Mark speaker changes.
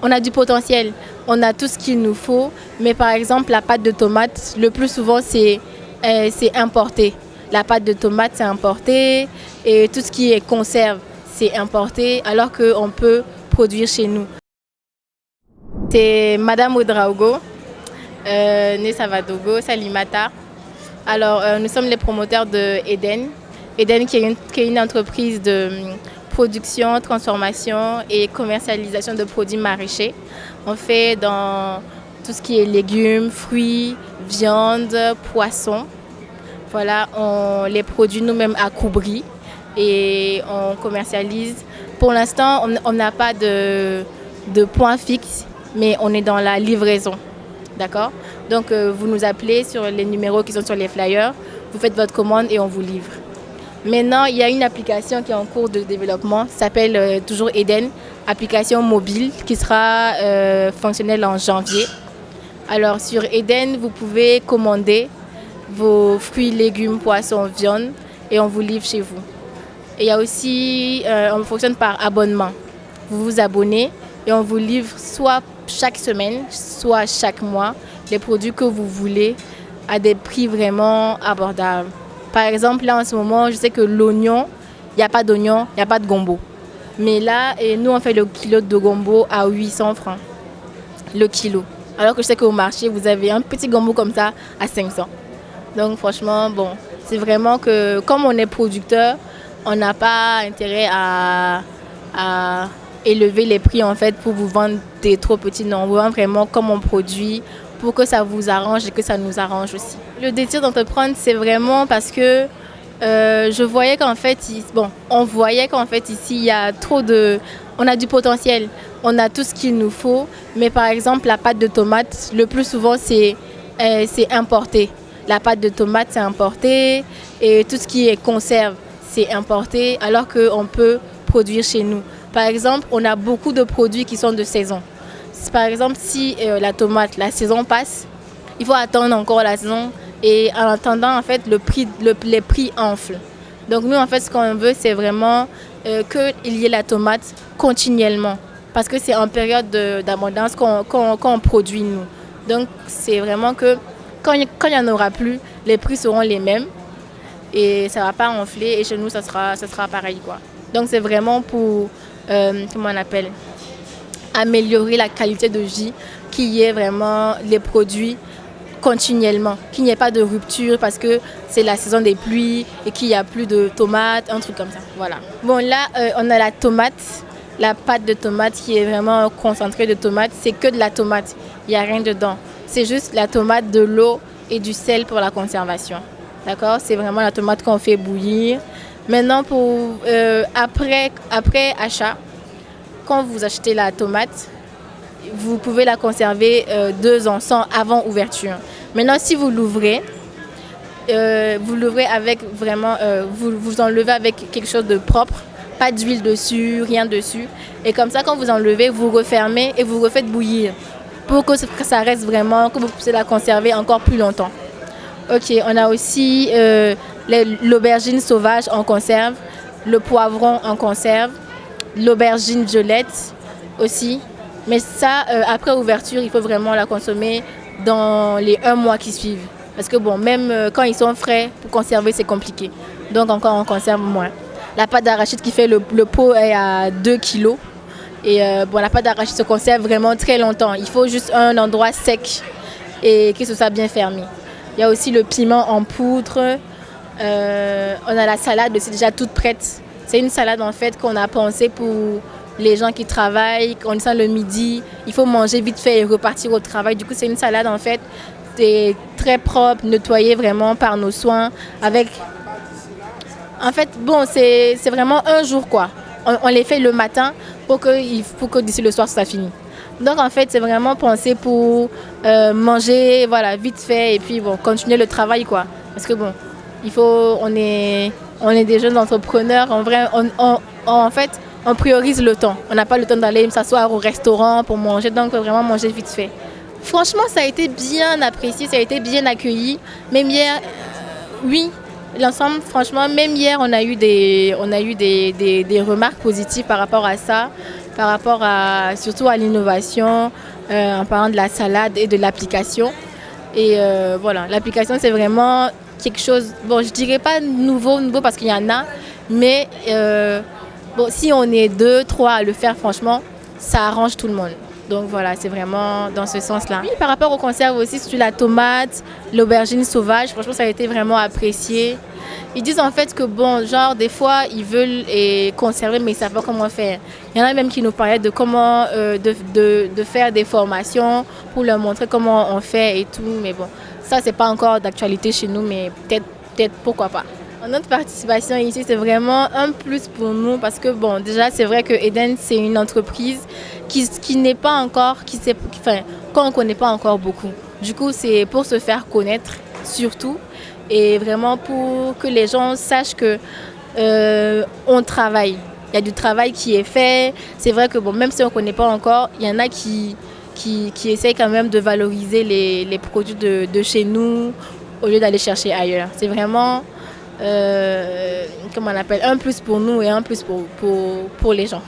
Speaker 1: on a du potentiel, on a tout ce qu'il nous faut, mais par exemple la pâte de tomate, le plus souvent c'est importé. La pâte de tomate c'est importé et tout ce qui est conserve c'est importé alors qu'on peut produire chez nous. C'est Madame Ouedraogo, née Savadogo, Salimata. Alors nous sommes les promoteurs de Eden. Eden qui est une entreprise de production, transformation et commercialisation de produits maraîchers. On fait dans tout ce qui est légumes, fruits, viande, poissons. Voilà, on les produit nous-mêmes à Koubri et on commercialise. Pour l'instant, on n'a pas de point fixe, mais on est dans la livraison. D'accord? Donc, vous nous appelez sur les numéros qui sont sur les flyers, vous faites votre commande et on vous livre. Maintenant, il y a une application qui est en cours de développement, ça s'appelle toujours Eden, application mobile qui sera fonctionnelle en janvier. Alors, sur Eden, vous pouvez commander vos fruits, légumes, poissons, viande et on vous livre chez vous. Et il y a aussi, on fonctionne par abonnement. Vous vous abonnez et on vous livre soit chaque semaine, soit chaque mois, les produits que vous voulez à des prix vraiment abordables. Par exemple, là en ce moment, je sais que l'oignon, il n'y a pas d'oignon, il n'y a pas de gombo. Mais là, nous on fait le kilo de gombo à 800 francs, le kilo. Alors que je sais qu'au marché, vous avez un petit gombo comme ça à 500. Donc franchement, bon, c'est vraiment que comme on est producteur, on n'a pas intérêt à élever les prix en fait pour vous vendre des trop petits. Non, on vend vraiment comme on produit pour que ça vous arrange et que ça nous arrange aussi. Le désir d'entreprendre, c'est vraiment parce que je voyais qu'en fait, on voyait qu'en fait ici, il y a on a du potentiel, on a tout ce qu'il nous faut, mais par exemple la pâte de tomate, le plus souvent c'est importé. La pâte de tomate c'est importé et tout ce qui est conserve c'est importé alors qu'on peut produire chez nous. Par exemple, on a beaucoup de produits qui sont de saison. Par exemple, si la tomate, la saison passe, il faut attendre encore la saison et en attendant, en fait, les prix enflent. Donc nous, en fait, ce qu'on veut, c'est vraiment qu'il y ait la tomate continuellement parce que c'est en période d'abondance qu'on produit nous. Donc c'est vraiment que quand il n'y en aura plus, les prix seront les mêmes et ça ne va pas enfler et chez nous, ça sera pareil, quoi. Donc c'est vraiment pour, comment on appelle, améliorer la qualité de vie, qu'il y ait vraiment les produits continuellement, qu'il n'y ait pas de rupture parce que c'est la saison des pluies et qu'il n'y a plus de tomates, un truc comme ça. Voilà. Bon là, on a la tomate, la pâte de tomate qui est vraiment concentrée de tomate. C'est que de la tomate, il n'y a rien dedans. C'est juste la tomate, de l'eau et du sel pour la conservation. D'accord? C'est vraiment la tomate qu'on fait bouillir. Maintenant, après achat, quand vous achetez la tomate, vous pouvez la conserver 2 ans avant ouverture. Maintenant, si vous l'ouvrez avec vraiment, vous enlevez avec quelque chose de propre, pas d'huile dessus, rien dessus. Et comme ça, quand vous enlevez, vous refermez et vous refaites bouillir pour que ça reste vraiment, que vous puissiez la conserver encore plus longtemps. Ok, on a aussi l'aubergine sauvage en conserve, le poivron en conserve, l'aubergine violette aussi. Mais ça, après ouverture, il faut vraiment la consommer dans les 1 mois qui suivent. Parce que bon, même quand ils sont frais, pour conserver, c'est compliqué. Donc encore, on conserve moins. La pâte d'arachide qui fait le pot est à 2 kilos. Et la pâte d'arachide se conserve vraiment très longtemps. Il faut juste un endroit sec et que ce soit bien fermé. Il y a aussi le piment en poudre. On a la salade aussi déjà toute prête. C'est une salade en fait qu'on a pensée pour les gens qui travaillent, on sent le midi, il faut manger vite fait et repartir au travail. Du coup, c'est une salade en fait, c'est très propre, nettoyée vraiment par nos soins. En fait, bon, c'est vraiment un jour quoi. On les fait le matin pour que d'ici le soir, ça finisse. Donc en fait, c'est vraiment pensé pour manger, voilà, vite fait et puis bon, continuer le travail quoi. Parce que bon, on est des jeunes entrepreneurs. En vrai, en fait, on priorise le temps. On n'a pas le temps d'aller s'asseoir au restaurant pour manger, donc vraiment manger vite fait. Franchement, ça a été bien apprécié, ça a été bien accueilli. Même hier, oui, l'ensemble, franchement, même hier, on a eu des remarques positives par rapport à ça. par rapport surtout à l'innovation, en parlant de la salade et de l'application. Et voilà, l'application, c'est vraiment quelque chose, bon, je dirais pas nouveau parce qu'il y en a, mais bon, si on est 2, 3 à le faire, franchement, ça arrange tout le monde. Donc voilà, c'est vraiment dans ce sens-là. Oui, par rapport aux conserves aussi, surtout la tomate, l'aubergine sauvage, franchement, ça a été vraiment apprécié. Ils disent en fait que bon, genre des fois, ils veulent conserver, mais ils ne savent pas comment faire. Il y en a même qui nous parlaient de comment de faire des formations pour leur montrer comment on fait et tout. Mais bon, ça, c'est pas encore d'actualité chez nous, mais peut-être pourquoi pas. Notre participation ici, c'est vraiment un plus pour nous parce que, bon, déjà, c'est vrai que Eden, c'est une entreprise qui n'est pas encore, qu'on ne connaît pas encore beaucoup. Du coup, c'est pour se faire connaître surtout et vraiment pour que les gens sachent que on travaille. Il y a du travail qui est fait. C'est vrai que, bon, même si on ne connaît pas encore, il y en a qui essayent quand même de valoriser les produits de chez nous au lieu d'aller chercher ailleurs. C'est vraiment... comment on appelle, un plus pour nous et un plus pour les gens.